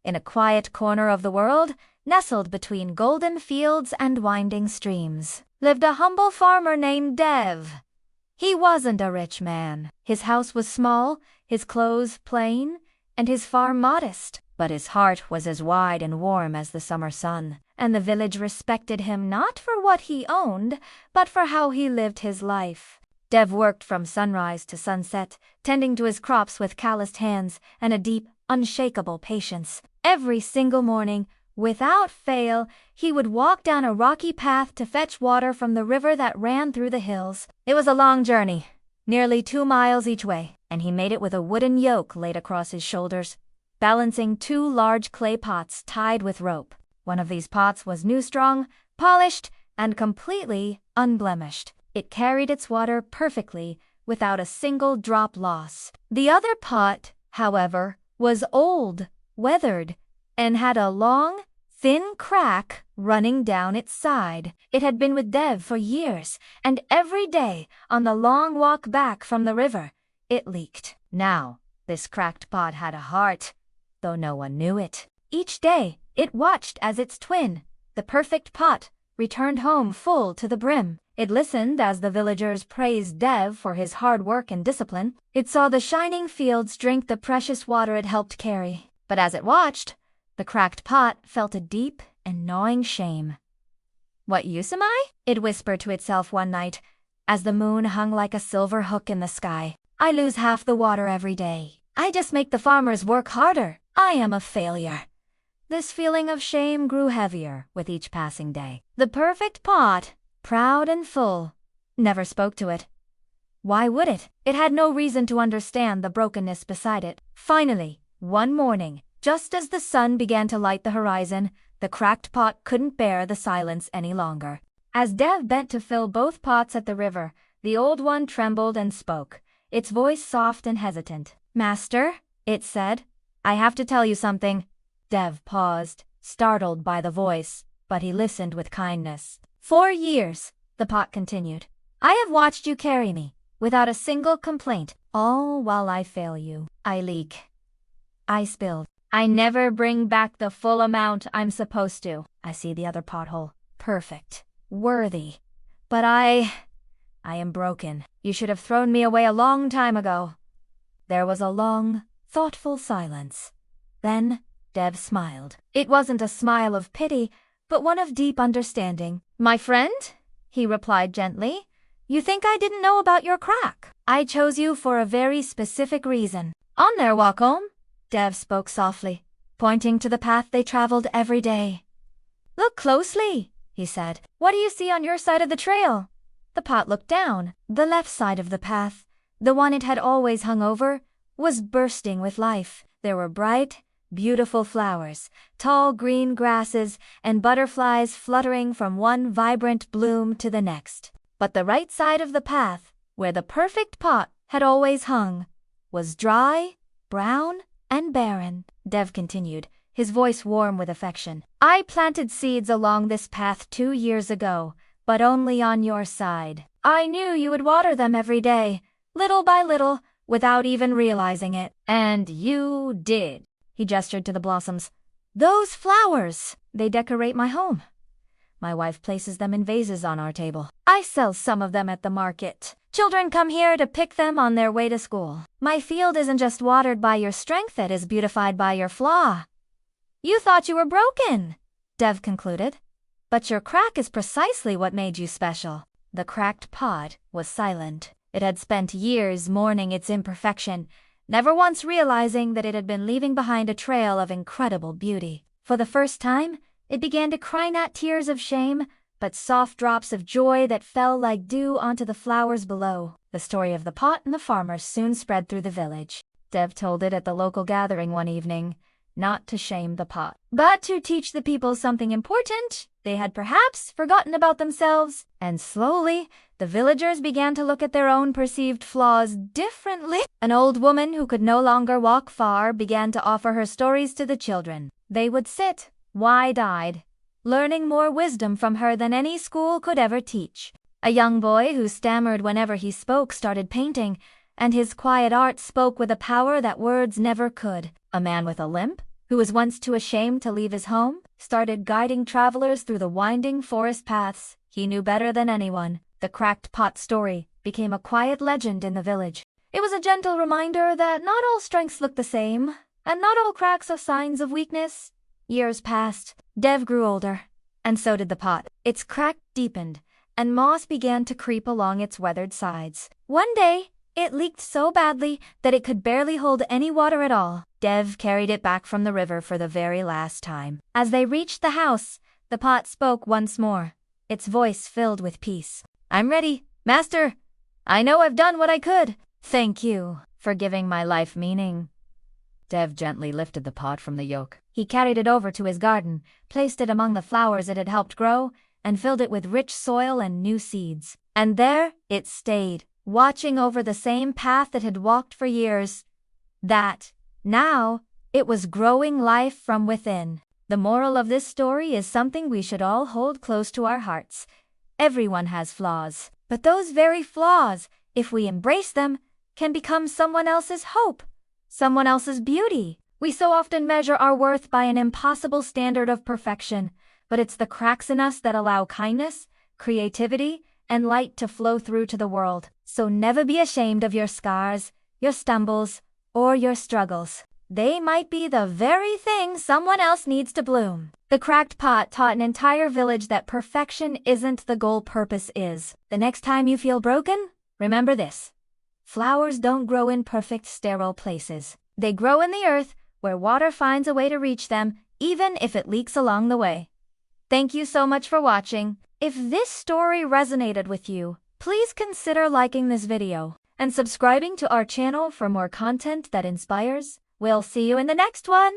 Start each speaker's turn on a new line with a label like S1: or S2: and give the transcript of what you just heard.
S1: in a quiet corner of the world, nestled between golden fields and winding streams, lived a humble farmer named Dev. He wasn't a rich man. His house was small, his clothes plain, and his farm modest. But his heart was as wide and warm as the summer sun, and the village respected him not for what he owned, but for how he lived his life. Dev worked from sunrise to sunset, tending to his crops with calloused hands and a deep, unshakable patience. Every single morning, without fail, he would walk down a rocky path to fetch water from the river that ran through the hills. It was a long journey, nearly 2 miles each way, and he made it with a wooden yoke laid across his shoulders, balancing 2 large clay pots tied with rope. One of these pots was new strong, polished, and completely unblemished. It carried its water perfectly, without a single drop loss. The other pot, however, was old, weathered, and had a long, thin crack running down its side. It had been with Dev for years, and every day, on the long walk back from the river, it leaked. Now, this cracked pot had a heart, though no one knew it. Each day, it watched as its twin, the perfect pot, returned home full to the brim. It listened as the villagers praised Dev for his hard work and discipline. It saw the shining fields drink the precious water it helped carry. But as it watched, the cracked pot felt a deep and gnawing shame. "What use am I?" it whispered to itself one night, as the moon hung like a silver hook in the sky. "I lose half the water every day. I just make the farmers work harder. I am a failure." This feeling of shame grew heavier with each passing day. The perfect pot, proud and full, never spoke to it. Why would it? It had no reason to understand the brokenness beside it. Finally, one morning, just as the sun began to light the horizon, the cracked pot couldn't bear the silence any longer. As Dev bent to fill both pots at the river, the old one trembled and spoke, its voice soft and hesitant. "Master," it said, "I have to tell you something." Dev paused, startled by the voice, but he listened with kindness. "For years," the pot continued, "I have watched you carry me, without a single complaint, all while I fail you. I leak. I spilled. I never bring back the full amount I'm supposed to. I see the other pothole. Perfect. Worthy. But I am broken. You should have thrown me away a long time ago." There was a long, thoughtful silence. Then Dev smiled. It wasn't a smile of pity, but one of deep understanding. "My friend," he replied gently, "you think I didn't know about your crack? I chose you for a very specific reason." "On their walk home," Dev spoke softly, pointing to the path they traveled every day. "Look closely," he said. "What do you see on your side of the trail?" The pot looked down. The left side of the path, the one it had always hung over, was bursting with life. There were bright, beautiful flowers, tall green grasses, and butterflies fluttering from one vibrant bloom to the next. But the right side of the path, where the perfect pot had always hung, was dry, brown, and barren. Dev continued, his voice warm with affection. "I planted seeds along this path 2 years ago, but only on your side. I knew you would water them every day, little by little, without even realizing it. And you did." He gestured to the blossoms. "Those flowers, they decorate my home. My wife places them in vases on our table. I sell some of them at the market. Children come here to pick them on their way to school. My field isn't just watered by your strength, it is beautified by your flaw." "You thought you were broken," Dev concluded. "But your crack is precisely what made you special." The cracked pot was silent. It had spent years mourning its imperfection, never once realizing that it had been leaving behind a trail of incredible beauty. For the first time, it began to cry not tears of shame, but soft drops of joy that fell like dew onto the flowers below. The story of the pot and the farmer soon spread through the village. Dev told it at the local gathering one evening, not to shame the pot, but to teach the people something important they had perhaps forgotten about themselves. And slowly, the villagers began to look at their own perceived flaws differently. An old woman who could no longer walk far began to offer her stories to the children. They would sit, wide-eyed, learning more wisdom from her than any school could ever teach. A young boy who stammered whenever he spoke started painting, and his quiet art spoke with a power that words never could. A man with a limp, who who was once too ashamed to leave his home, started guiding travelers through the winding forest paths he knew better than anyone. The cracked pot story became a quiet legend in the village. It was a gentle reminder that not all strengths look the same, and not all cracks are signs of weakness. Years passed. Dev grew older, and so did the pot. Its crack deepened, and moss began to creep along its weathered sides. One day, it leaked so badly that it could barely hold any water at all. Dev carried it back from the river for the very last time. As they reached the house, the pot spoke once more, its voice filled with peace. "I'm ready, Master. I know I've done what I could. Thank you for giving my life meaning." Dev gently lifted the pot from the yoke. He carried it over to his garden, placed it among the flowers it had helped grow, and filled it with rich soil and new seeds. And there it stayed, watching over the same path it had walked for years. Now, it was growing life from within. The moral of this story is something we should all hold close to our hearts. Everyone has flaws, but those very flaws, if we embrace them, can become someone else's hope, someone else's beauty. We so often measure our worth by an impossible standard of perfection, but it's the cracks in us that allow kindness, creativity, and light to flow through to the world. So never be ashamed of your scars, your stumbles, or your struggles. They might be the very thing someone else needs to bloom. The cracked pot taught an entire village that perfection isn't the goal, purpose is. The next time you feel broken, remember this. Flowers don't grow in perfect, sterile places. They grow in the earth, where water finds a way to reach them, even if it leaks along the way. Thank you so much for watching. If this story resonated with you, please consider liking this video and subscribing to our channel for more content that inspires. We'll see you in the next one.